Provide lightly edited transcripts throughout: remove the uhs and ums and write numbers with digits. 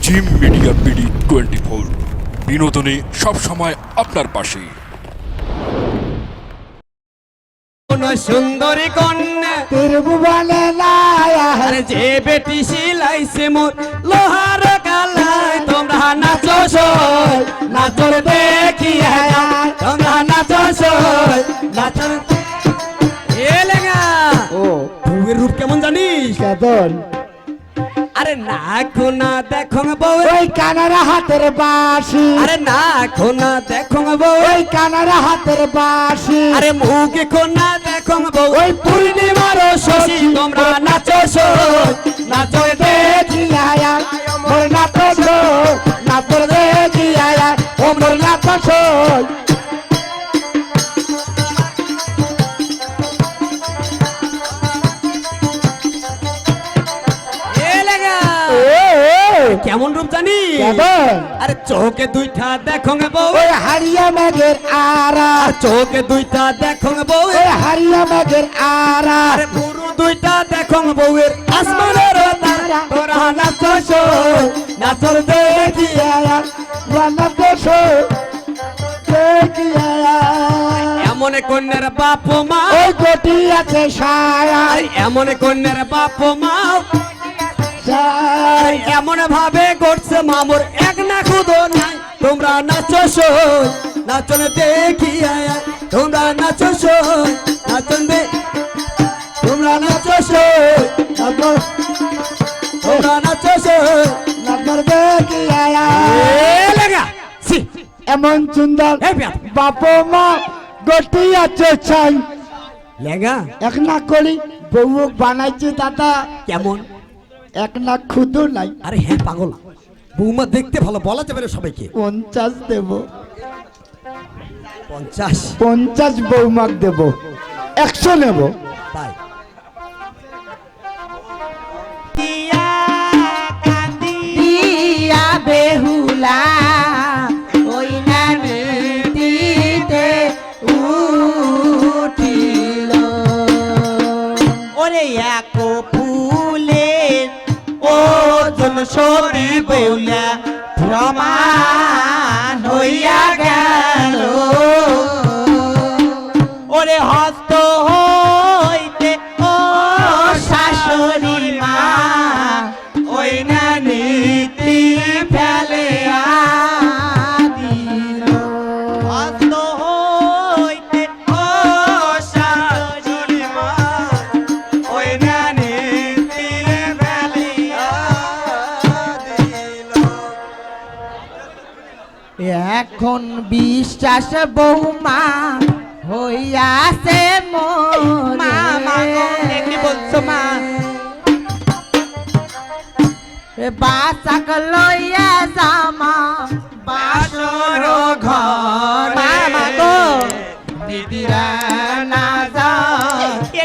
Gym media BD 24 বিনোদনে সব সময় আপনার পাশে। সুন্দরী কন্যা ত্রিভুবনে লায়ার যে বেটি সিলাইছে মোর লোহার কালায় তোমরা নাচো সই নাচর দেখিয়া তোমরা নাচো সই নাচর এ লেগা ও বউয়ের রূপ কেমন জানিস? কেদন আরে না কোনা দেখো বউ ওই কানার হাতের বাঁশি আরে না কোনা দেখো বউ ওই কানার হাতের বাঁশি আরে মুখে কোনা দেখো বউ ওই পূর্ণিমার শশী তোমরা নাচো সই নাচো দেখিয়া মোর নাচ নাচর দেখিয়া ও মোর নাচ কেমন রূপ জানি? আরে চোখে দুইটা দেখো বউ ওই হারিয়া মেঘের আরা চোখে দুইটা দেখো বউ ওই হারিয়া মেঘের আরা আরে পুরো দুইটা দেখো বউয়ের আসমানের তারা তোরা নাচো সই নাচর দেখিয়া এমন কন্যার বাপ মা ওই গটি আছে সায়া এমন কন্যার বাপ মা এমন ভাবে করছে মামুর এক না খুদো নাই তোমরা নাচো সই নাচন দেখিয়া তোমরা নাচো সই নাচন দে তোমরা নাচো সই তোমরা নাচো সই নাচর দেখিয়া লাগা সি এমন সুন্দর এই বিয়া বাপ মা গটি আছে ছাই লাগা এক না করি বউ বানাইছে দাদা কেমন এক না খুদু নাই আরে হ্যাঁ পাগল বৌমা দেখতে ভালো বলা যাবে না সবাইকে 50 দেব 50 50 বৌমাক দেব 100 নেব তাই দিয়া বেহুলা ওই নানিতে উঠিল ওরে এক ফুলের ওজন সরি বেউলা প্রমাণ হইয়া গেল ওরে হস্ত হইতে ও শাশুড়ি মা ওই না নীতি ফেলে দিল হস্ত হইতে ও শাশুড়ি মা ওই না নীতি ফেলে দিল এখন বিশ্বাস বৌমা হইয়াছে মা কি বলছো মা বাসাক লইয়া জামা বাসর ঘর মা গো দিদিরা না যা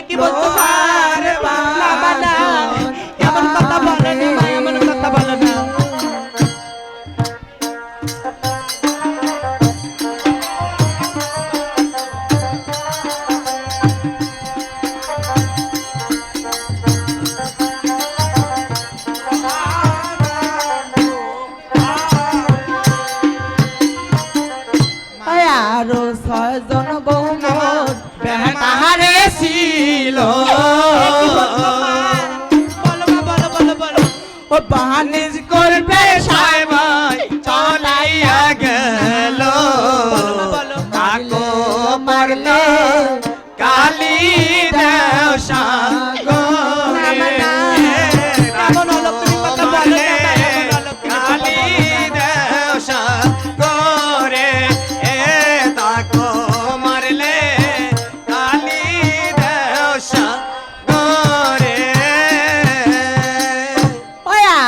কি বলছো না এমন কথা বলে না এমন কথা বলে না আরো 6 জন বৌমর বেটারে ছিল ও বানিজ করবে সাইবাই চলাইয়া গেল কাকো মারলে কালি দেও সাগো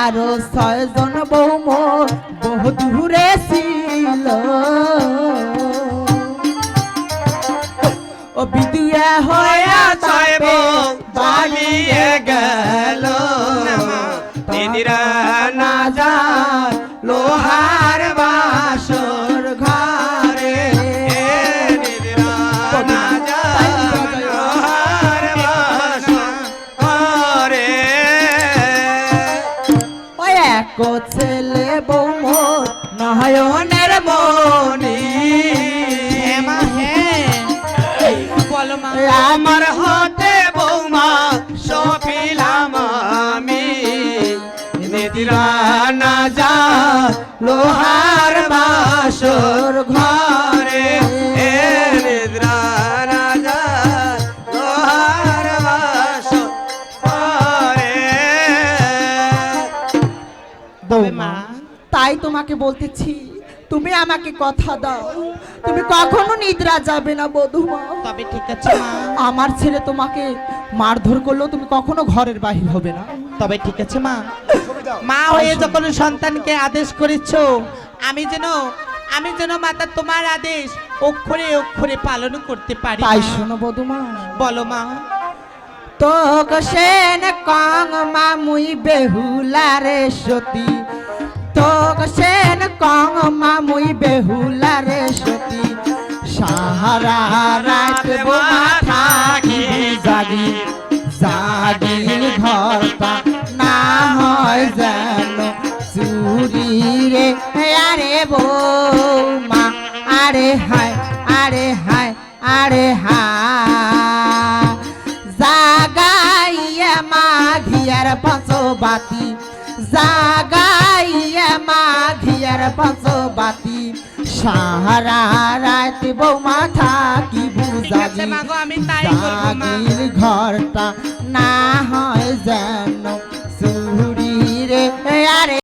আরো 6 জন বৌমো বহু দূরে ছিল ও বিদুয়া হইয়া চাইব বালিয়ে গেল দিদিরা না যায় লোহার বাসর ঘরে দিদিরা না যায় লোহার বাসর ঘরে ও এক ছেলে নয়নের মনি হ্যাঁ মা হ্যাঁ বলো মা আমার হাতে বৌমা সপিলাম আমি নিদ্রা না যা লোহার বাসর ঘরে নিদ্রা না যা লোহার বাসর ঘরে তবে মা তাই তোমাকে বলতেছি তুমি আমাকে কথা দাও তুমি কখনো নিদ্রা যাবে না বধূমা। তবে ঠিক আছে মা আমার ছেলে তোমাকে মারধর করলেও তুমি কখনো ঘরের বাহির হবে না। তবে ঠিক আছে মা মা হয়ে যখন সন্তানকে আদেশ করেছো আমি যেন মাতা তোমার আদেশ অক্ষরে অক্ষরে পালন করতে পারি। তাই শোনো বধূমা বলো মা তোক সেন কং মা মুই বেহুলারে সতী তোক সেন কং মা মুই বেহুলারে সতী সাহারা রাত বোমা থাকি জাগি জাগি ঘরটা না হয় যেন চুরি রে আরে বৌমা আরে হায় আরে হায় আরে হায় জাগাইয়া মাঘিয়ার পাঁচবাতি জাগাইয়া মাঘিয়ার পাঁচবাতি সাহারা রাত বৌমা থাকি বুঝাগি জাগির ঘরটা না হয় যেন চুরি রে আরে